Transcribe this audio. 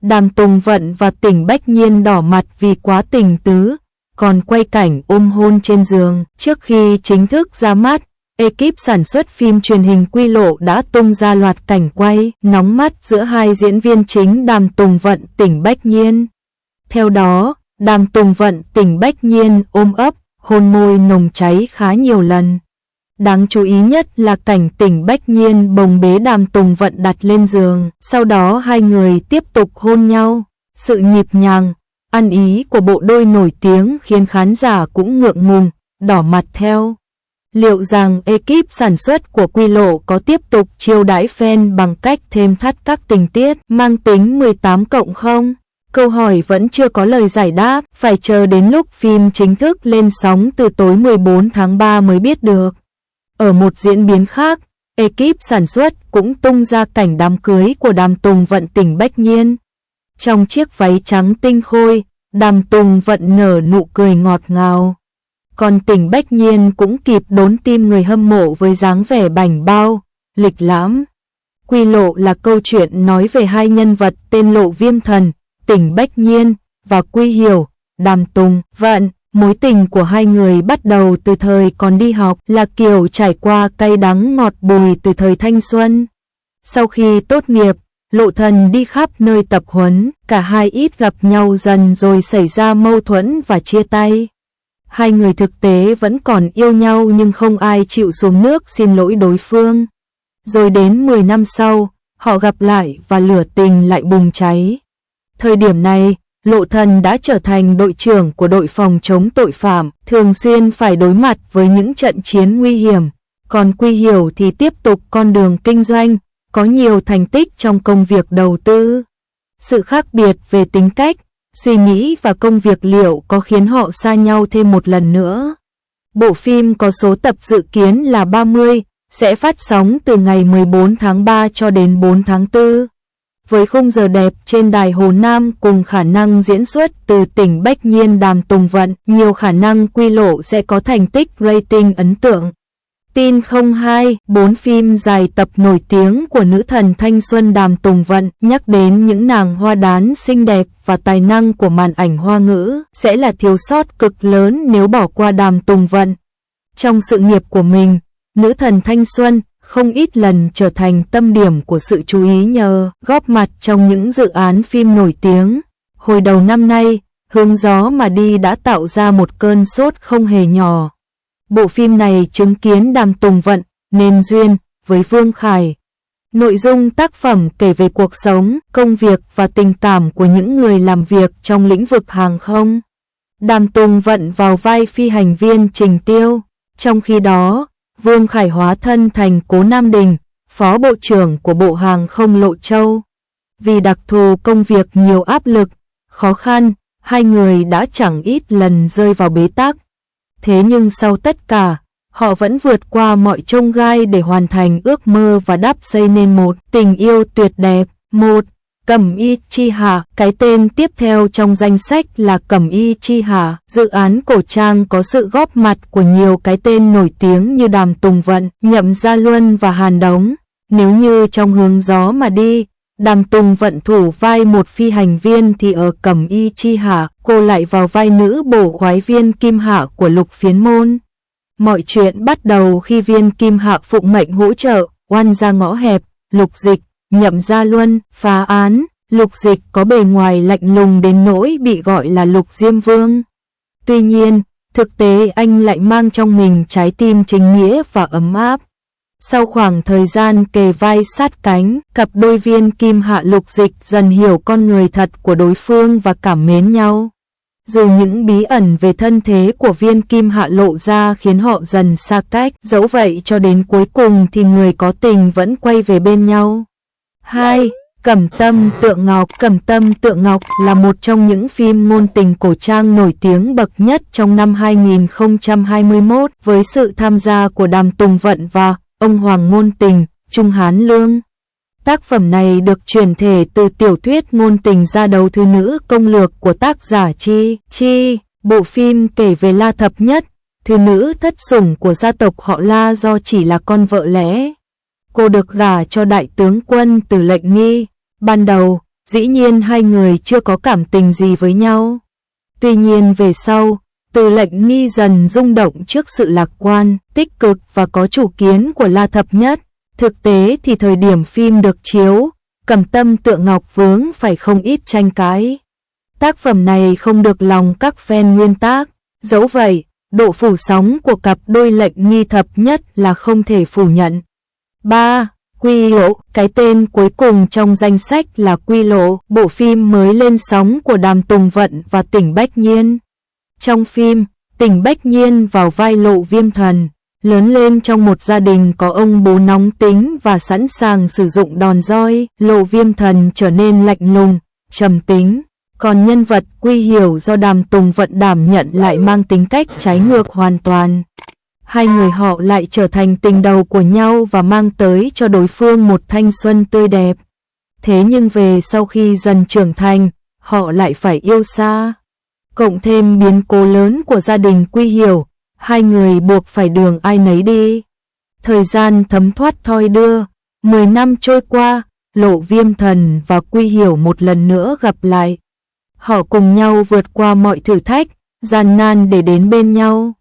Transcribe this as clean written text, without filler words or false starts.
Đàm Tùng Vận và Tỉnh Bách Nhiên đỏ mặt vì quá tình tứ, còn quay cảnh ôm hôn trên giường. Trước khi chính thức ra mắt, ekip sản xuất phim truyền hình Quy Lộ đã tung ra loạt cảnh quay nóng mắt giữa hai diễn viên chính Đàm Tùng Vận, Tỉnh Bách Nhiên. Theo đó, Đàm Tùng Vận, Tỉnh Bách Nhiên ôm ấp, hôn môi nồng cháy khá nhiều lần. Đáng chú ý nhất là cảnh Tỉnh Bách Nhiên bồng bế Đàm Tùng Vận đặt lên giường, sau đó hai người tiếp tục hôn nhau. Sự nhịp nhàng, ăn ý của bộ đôi nổi tiếng khiến khán giả cũng ngượng ngùng, đỏ mặt theo. Liệu rằng ekip sản xuất của Quy Lộ có tiếp tục chiêu đãi fan bằng cách thêm thắt các tình tiết mang tính 18+ không? Câu hỏi vẫn chưa có lời giải đáp, phải chờ đến lúc phim chính thức lên sóng từ tối 14 tháng 3 mới biết được. Ở một diễn biến khác, ekip sản xuất cũng tung ra cảnh đám cưới của Đàm Tùng Vận, Tỉnh Bách Nhiên. Trong chiếc váy trắng tinh khôi, Đàm Tùng Vận nở nụ cười ngọt ngào. Còn Tỉnh Bách Nhiên cũng kịp đốn tim người hâm mộ với dáng vẻ bảnh bao, lịch lãm. Quy Lộ là câu chuyện nói về hai nhân vật tên Lộ Viêm Thần, Tỉnh Bách Nhiên và Quy Hiểu, Đàm Tùng Vận. Mối tình của hai người bắt đầu từ thời còn đi học, là kiểu trải qua cay đắng ngọt bùi từ thời thanh xuân. Sau khi tốt nghiệp, Lộ Thần đi khắp nơi tập huấn, cả hai ít gặp nhau dần rồi xảy ra mâu thuẫn và chia tay. Hai người thực tế vẫn còn yêu nhau nhưng không ai chịu xuống nước xin lỗi đối phương. Rồi đến 10 năm sau, họ gặp lại và lửa tình lại bùng cháy. Thời điểm này, Lộ Thần đã trở thành đội trưởng của đội phòng chống tội phạm, thường xuyên phải đối mặt với những trận chiến nguy hiểm. Còn Quy Hiểu thì tiếp tục con đường kinh doanh, có nhiều thành tích trong công việc đầu tư. Sự khác biệt về tính cách, suy nghĩ và công việc liệu có khiến họ xa nhau thêm một lần nữa. Bộ phim có số tập dự kiến là 30, sẽ phát sóng từ ngày 14 tháng 3 cho đến 4 tháng 4. Với khung giờ đẹp trên đài Hồ Nam cùng khả năng diễn xuất từ Tỉnh Bách Nhiên, Đàm Tùng Vận, nhiều khả năng Quy Lộ sẽ có thành tích rating ấn tượng. Tin 02, 4 phim dài tập nổi tiếng của nữ thần thanh xuân Đàm Tùng Vận, nhắc đến những nàng hoa đán xinh đẹp và tài năng của màn ảnh Hoa ngữ, sẽ là thiếu sót cực lớn nếu bỏ qua Đàm Tùng Vận. Trong sự nghiệp của mình, nữ thần thanh xuân không ít lần trở thành tâm điểm của sự chú ý nhờ góp mặt trong những dự án phim nổi tiếng. Hồi đầu năm nay, Hướng Gió Mà Đi đã tạo ra một cơn sốt không hề nhỏ. Bộ phim này chứng kiến Đàm Tùng Vận nên duyên với Vương Khải. Nội dung tác phẩm kể về cuộc sống, công việc và tình cảm của những người làm việc trong lĩnh vực hàng không. Đàm Tùng Vận vào vai phi hành viên Trình Tiêu. Trong khi đó, Vương Khải hóa thân thành Cố Nam Đình, Phó Bộ trưởng của Bộ Hàng không Lộ Châu. Vì đặc thù công việc nhiều áp lực, khó khăn, hai người đã chẳng ít lần rơi vào bế tắc. Thế nhưng sau tất cả, họ vẫn vượt qua mọi chông gai để hoàn thành ước mơ và đắp xây nên một tình yêu tuyệt đẹp. Một, Cẩm Y Chi Hạ. Cái tên tiếp theo trong danh sách là Cẩm Y Chi Hạ. Dự án cổ trang có sự góp mặt của nhiều cái tên nổi tiếng như Đàm Tùng Vận, Nhậm Gia Luân và Hàn Đống. Nếu như trong Hướng Gió Mà Đi, Đàm Tùng Vận thủ vai một phi hành viên thì ở Cẩm Y Chi Hạ, cô lại vào vai nữ bổ khoái viên Kim Hạ của Lục Phiến Môn. Mọi chuyện bắt đầu khi viên Kim Hạ phụng mệnh hỗ trợ oan ra ngõ hẹp, Lục Dịch, Nhậm Gia Luân phá án. Lục Dịch có bề ngoài lạnh lùng đến nỗi bị gọi là Lục Diêm Vương. Tuy nhiên, thực tế anh lại mang trong mình trái tim chính nghĩa và ấm áp. Sau khoảng thời gian kề vai sát cánh, cặp đôi viên Kim Hạ Lục Dịch dần hiểu con người thật của đối phương và cảm mến nhau. Dù những bí ẩn về thân thế của viên Kim Hạ lộ ra khiến họ dần xa cách, dẫu vậy cho đến cuối cùng thì người có tình vẫn quay về bên nhau. 2. Cẩm Tâm Tượng Ngọc. Cẩm Tâm Tượng Ngọc là một trong những phim ngôn tình cổ trang nổi tiếng bậc nhất trong năm 2021 với sự tham gia của Đàm Tùng Vận và ông Hoàng Ngôn Tình, Trung Hán Lương. Tác phẩm này được chuyển thể từ tiểu thuyết ngôn tình gia đấu Thư Nữ Công Lược của tác giả Chi. Bộ phim kể về La Thập Nhất, thư nữ thất sủng của gia tộc họ La do chỉ là con vợ lẽ. Cô được gả cho đại tướng quân Từ Lệnh Nghi. Ban đầu, dĩ nhiên hai người chưa có cảm tình gì với nhau. Tuy nhiên về sau, Từ Lệnh Nghi dần rung động trước sự lạc quan, tích cực và có chủ kiến của La Thập Nhất. Thực tế thì thời điểm phim được chiếu, Cẩm Tâm Tượng Ngọc vướng phải không ít tranh cãi. Tác phẩm này không được lòng các fan nguyên tác, dẫu vậy, độ phủ sóng của cặp đôi Lệnh Nghi Thập Nhất là không thể phủ nhận. 3. Quy Lộ, cái tên cuối cùng trong danh sách là Quy Lộ, bộ phim mới lên sóng của Đàm Tùng Vận và Tỉnh Bách Nhiên. Trong phim, Tỉnh Bách Nhiên vào vai Lộ Viêm Thần, lớn lên trong một gia đình có ông bố nóng tính và sẵn sàng sử dụng đòn roi. Lộ Viêm Thần trở nên lạnh lùng, trầm tính, còn nhân vật Quy Hiểu do Đàm Tùng Vận đảm nhận lại mang tính cách trái ngược hoàn toàn. Hai người họ lại trở thành tình đầu của nhau và mang tới cho đối phương một thanh xuân tươi đẹp. Thế nhưng về sau khi dần trưởng thành, họ lại phải yêu xa. Cộng thêm biến cố lớn của gia đình Quy Hiểu, hai người buộc phải đường ai nấy đi. Thời gian thấm thoát thoi đưa, 10 năm trôi qua, Lộ Viêm Thần và Quy Hiểu một lần nữa gặp lại. Họ cùng nhau vượt qua mọi thử thách, gian nan để đến bên nhau.